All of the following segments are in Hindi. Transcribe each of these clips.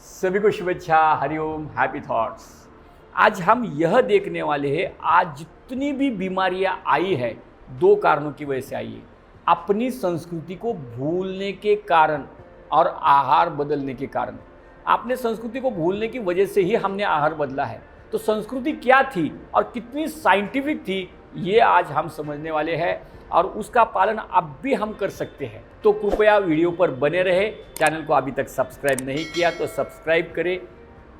सभी को शुभेच्छा, हरिओम, हैप्पी थॉट्स। आज हम यह देखने वाले हैं, आज जितनी भी बीमारियां आई है दो कारणों की वजह से आई है। अपनी संस्कृति को भूलने के कारण और आहार बदलने के कारण। अपने संस्कृति को भूलने की वजह से ही हमने आहार बदला है। तो संस्कृति क्या थी और कितनी साइंटिफिक थी, ये आज हम समझने वाले हैं और उसका पालन अब भी हम कर सकते हैं। तो कृपया वीडियो पर बने रहे। चैनल को अभी तक सब्सक्राइब नहीं किया तो सब्सक्राइब करें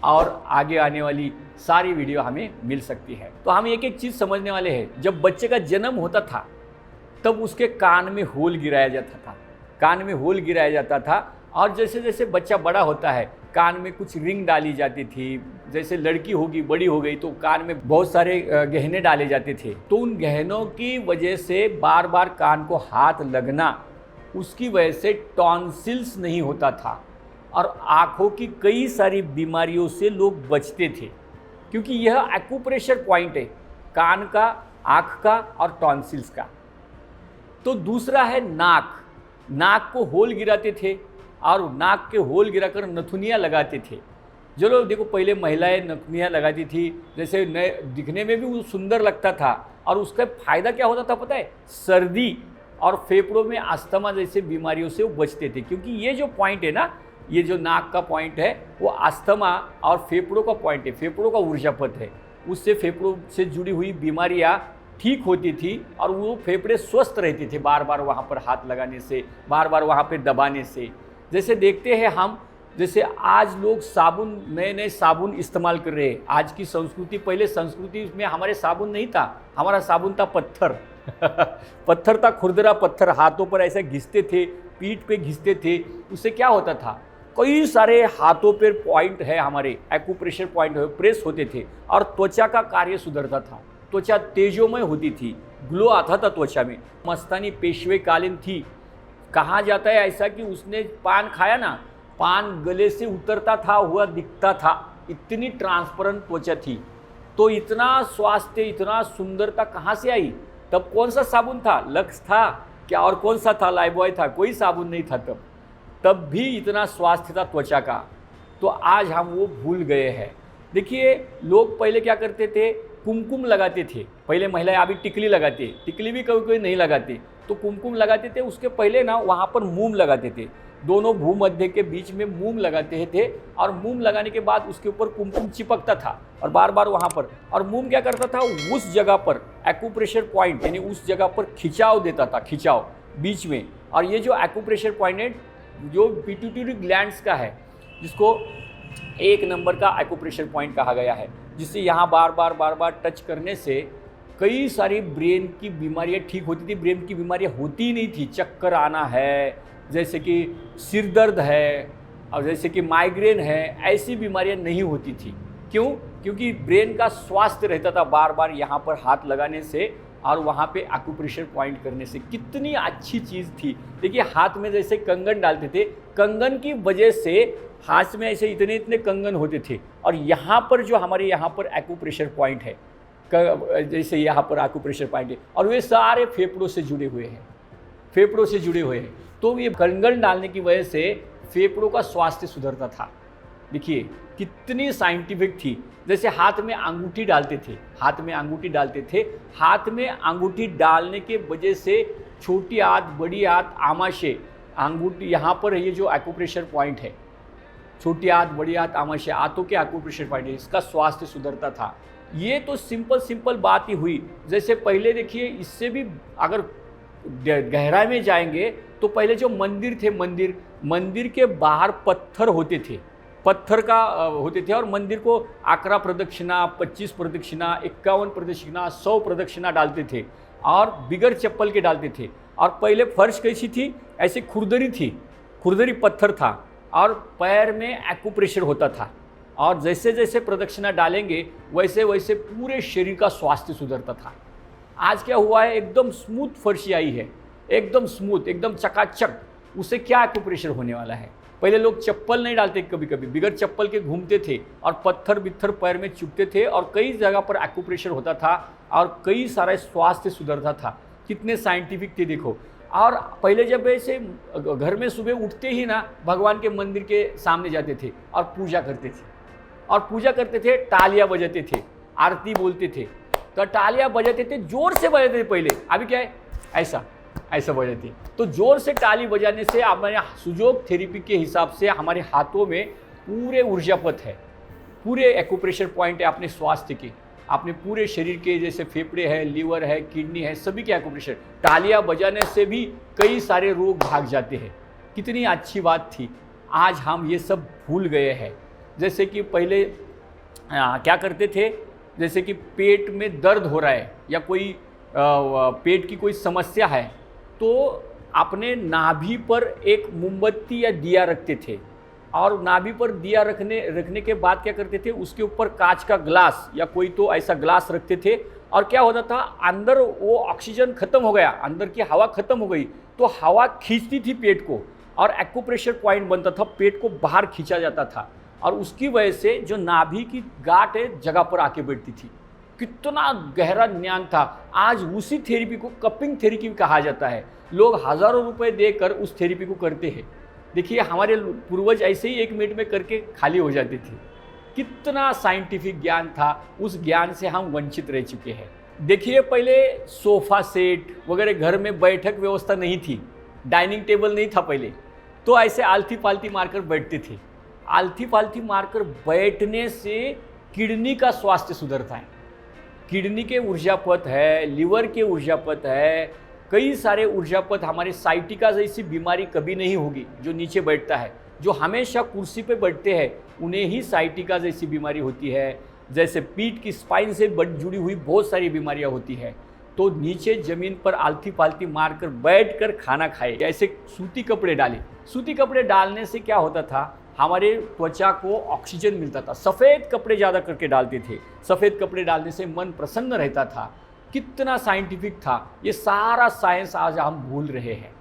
और आगे आने वाली सारी वीडियो हमें मिल सकती है। तो हम एक एक चीज़ समझने वाले हैं। जब बच्चे का जन्म होता था तब उसके कान में होल गिराया जाता था, कान में होल गिराया जाता था। और जैसे जैसे बच्चा बड़ा होता है कान में कुछ रिंग डाली जाती थी। जैसे लड़की होगी, बड़ी हो गई तो कान में बहुत सारे गहने डाले जाते थे। तो उन गहनों की वजह से बार बार कान को हाथ लगना, उसकी वजह से टॉन्सिल्स नहीं होता था और आँखों की कई सारी बीमारियों से लोग बचते थे, क्योंकि यह एक्यूप्रेशर पॉइंट है कान का, आँख का और टॉन्सिल्स का। तो दूसरा है नाक। नाक को होल गिराते थे और नाक के होल गिराकर नथुनियाँ लगाते थे। जो लोग देखो, पहले महिलाएं नथुनियाँ लगाती थी, जैसे नए दिखने में भी वो सुंदर लगता था। और उसका फ़ायदा क्या होता था पता है? सर्दी और फेफड़ों में अस्थमा जैसे बीमारियों से वो बचते थे, क्योंकि ये जो पॉइंट है ना, ये जो नाक का पॉइंट है वो अस्थमा और फेफड़ों का पॉइंट है, फेफड़ों का ऊर्जा पथ है। उससे फेफड़ों से जुड़ी हुई बीमारियाँ ठीक होती थी और वो फेफड़े स्वस्थ रहते थे बार बार वहाँ पर हाथ लगाने से, बार बार वहाँ पर दबाने से। जैसे देखते हैं हम, जैसे आज लोग साबुन, नए नए साबुन इस्तेमाल कर रहे हैं। आज की संस्कृति, पहले संस्कृति में हमारे साबुन नहीं था, हमारा साबुन था पत्थर पत्थर था, खुरदरा पत्थर, हाथों पर ऐसे घिसते थे, पीठ पे घिसते थे। उससे क्या होता था, कई सारे हाथों पर पॉइंट है हमारे, एक्यूप्रेशर पॉइंट है, प्रेस होते थे और त्वचा का कार्य सुधरता था। त्वचा तेजोमय होती थी, ग्लो आता था त्वचा में। मस्तानी पेशवे कालीन थी। कहा जाता है ऐसा कि उसने पान खाया ना, पान गले से उतरता था, हुआ दिखता था, इतनी ट्रांसपेरेंट त्वचा थी। तो इतना स्वास्थ्य, इतना सुंदरता कहाँ से आई? तब कौन सा साबुन था? लक्स था क्या? और कौन सा था? लाइफबॉय था? कोई साबुन नहीं था तब भी इतना स्वास्थ्य था त्वचा का। तो आज हम वो भूल गए हैं। देखिए, लोग पहले क्या करते थे, कुमकुम लगाते थे। पहले महिलाएं, अभी टिकली लगाते, टिकली भी कोई कोई नहीं लगाते, तो कुमकुम लगाते थे। उसके पहले ना वहाँ पर मोम लगाते थे, दोनों भूमध्य के बीच में मोम लगाते थे। और मोम लगाने के बाद उसके ऊपर कुमकुम चिपकता था और बार बार वहाँ पर, और मोम क्या करता था, उस जगह पर एक्यूप्रेशर पॉइंट, यानी उस जगह पर खिंचाव देता था, खिंचाव बीच में। और ये जो एक्यूप्रेशर पॉइंट है, जो पिट्यूटरी ग्लैंड्स का है, जिसको एक नंबर का एक्यूप्रेशर पॉइंट कहा गया है, जिससे यहाँ बार बार टच करने से कई सारी ब्रेन की बीमारियाँ ठीक होती थी। ब्रेन की बीमारियाँ होती ही नहीं थी। चक्कर आना है, जैसे कि सिर दर्द है और जैसे कि माइग्रेन है, ऐसी बीमारियाँ नहीं होती थी। क्यों? क्योंकि ब्रेन का स्वास्थ्य रहता था बार बार यहाँ पर हाथ लगाने से और वहाँ पे एक्यूप्रेशर पॉइंट करने से। कितनी अच्छी चीज़ थी। देखिए, हाथ में जैसे कंगन डालते थे, कंगन की वजह से हाथ में ऐसे इतने इतने कंगन होते थे। और यहाँ पर जो हमारे यहाँ पर एक्यूप्रेशर पॉइंट है, जैसे यहाँ पर एक्यूप्रेशर पॉइंट है, और वे सारे फेफड़ों से जुड़े हुए हैं, फेफड़ों से जुड़े हुए हैं। तो ये कंगन डालने की वजह से फेफड़ों का स्वास्थ्य सुधरता था। देखिए कितनी साइंटिफिक थी। जैसे हाथ में अंगूठी डालते थे, हाथ में अंगूठी डालते थे, हाथ में अंगूठी डालने के वजह से छोटी हाथ, बड़ी हाथ, आमाशय, अंगूठी यहाँ पर ये जो एक्यूप्रेशर पॉइंट है, छोटी हाथ, बड़ी हाथ, आमाशय, हाथों के एक्यूप्रेशर पॉइंट है, इसका स्वास्थ्य सुधरता था। ये तो सिंपल बात ही हुई। जैसे पहले देखिए, इससे भी अगर गहराई में जाएंगे तो पहले जो मंदिर थे, मंदिर के बाहर पत्थर होते थे, पत्थर का होते थे। और मंदिर को 11 प्रदक्षिणा, 25 प्रदक्षिणा, 51 प्रदक्षिणा, 100 प्रदक्षिणा डालते थे और बिगर चप्पल के डालते थे। और पहले फर्श कैसी थी? ऐसे खुरदरी थी, खुरदरी पत्थर था और पैर में एक्यूप्रेशर होता था। और जैसे जैसे प्रदक्षिणा डालेंगे वैसे वैसे पूरे शरीर का स्वास्थ्य सुधरता था। आज क्या हुआ है, एकदम स्मूथ फर्शी आई है, एकदम स्मूथ, एकदम चकाचक। उससे क्या एक्यूप्रेशर होने वाला है? पहले लोग चप्पल नहीं डालते, कभी कभी बिगर चप्पल के घूमते थे और पत्थर बित्थर पैर में चुभते थे और कई जगह पर एक्यूप्रेशर होता था और कई सारा स्वास्थ्य सुधरता था। कितने साइंटिफिक थे देखो। और पहले जब ऐसे घर में सुबह उठते ही ना भगवान के मंदिर के सामने जाते थे और पूजा करते थे, और पूजा करते थे, तालियां बजाते थे, आरती बोलते थे, तो तालियां बजाते थे, जोर से बजाते थे पहले। अभी क्या है, ऐसा ऐसा बजाते। तो जोर से ताली बजाने से हमारे सुजोग थेरेपी के हिसाब से हमारे हाथों में पूरे ऊर्जापत है, पूरे एक्यूप्रेशर पॉइंट है अपने स्वास्थ्य के, अपने पूरे शरीर के, जैसे फेफड़े है, लीवर है, किडनी है, सभी के एक्यूप्रेशर। तालियां बजाने से भी कई सारे रोग भाग जाते हैं। कितनी अच्छी बात थी, आज हम ये सब भूल गए हैं। जैसे कि पहले क्या करते थे, जैसे कि पेट में दर्द हो रहा है या कोई पेट की कोई समस्या है, तो अपने नाभि पर एक मोमबत्ती या दिया रखते थे, और नाभि पर दिया रखने के बाद क्या करते थे, उसके ऊपर कांच का ग्लास या कोई तो ऐसा ग्लास रखते थे, और क्या होता था, अंदर वो ऑक्सीजन खत्म हो गया, अंदर की हवा खत्म हो गई, तो हवा खींचती थी पेट को, और एक्यूप्रेशर पॉइंट बनता था, पेट को बाहर खींचा जाता था, और उसकी वजह से जो नाभि की गांठ है जगह पर आके बैठती थी। कितना गहरा ज्ञान था। आज उसी थेरेपी को कपिंग थेरेपी कहा जाता है। लोग हज़ारों रुपए देकर उस थेरेपी को करते हैं। देखिए, हमारे पूर्वज ऐसे ही 1 मिनट में करके खाली हो जाते थे। कितना साइंटिफिक ज्ञान था, उस ज्ञान से हम वंचित रह चुके हैं। देखिए, पहले सोफ़ा सेट वगैरह घर में बैठक व्यवस्था नहीं थी, डाइनिंग टेबल नहीं था पहले, तो ऐसे आलती पालती मारकर बैठते थे। आलती पालती मारकर बैठने से किडनी का स्वास्थ्य सुधरता है, किडनी के ऊर्जापत है, लीवर के ऊर्जापत है, कई सारे ऊर्जापत। हमारे साइटिका जैसी बीमारी कभी नहीं होगी। जो नीचे बैठता है, जो हमेशा कुर्सी पे बैठते हैं, उन्हें ही साइटिका जैसी बीमारी होती है। जैसे पीठ की स्पाइन से जुड़ी हुई बहुत सारी बीमारियां होती है। तो नीचे ज़मीन पर आलती पालती मारकर बैठकर खाना खाए, ऐसे सूती कपड़े डाले। सूती कपड़े डालने से क्या होता था, हमारे त्वचा को ऑक्सीजन मिलता था। सफ़ेद कपड़े ज़्यादा करके डालते थे, सफ़ेद कपड़े डालने से मन प्रसन्न रहता था। कितना साइंटिफिक था। ये सारा साइंस आज हम भूल रहे हैं,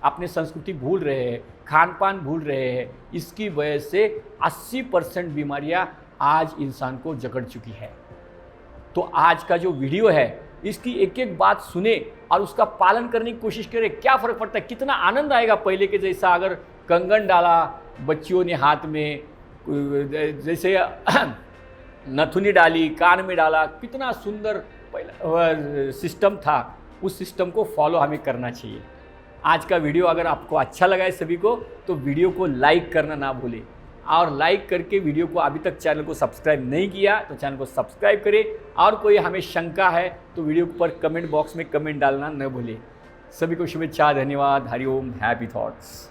अपने संस्कृति भूल रहे हैं, खान पान भूल रहे हैं। इसकी वजह से 80% बीमारियां आज इंसान को जकड़ चुकी है। तो आज का जो वीडियो है, इसकी एक एक बात सुने और उसका पालन करने की कोशिश करें। क्या फ़र्क पड़ता है, कितना आनंद आएगा। पहले के जैसा अगर कंगन डाला बच्चियों ने हाथ में, जैसे नथुनी डाली, कान में डाला, कितना सुंदर पहला सिस्टम था। उस सिस्टम को फॉलो हमें करना चाहिए। आज का वीडियो अगर आपको अच्छा लगा है सभी को, तो वीडियो को लाइक करना ना भूलें, और लाइक करके वीडियो को अभी तक चैनल को सब्सक्राइब नहीं किया तो चैनल को सब्सक्राइब करें। और कोई हमें शंका है तो वीडियो पर कमेंट बॉक्स में कमेंट डालना न भूलें। सभी को शुभेच्छा, धन्यवाद, हरिओम, हैप्पी थॉट्स।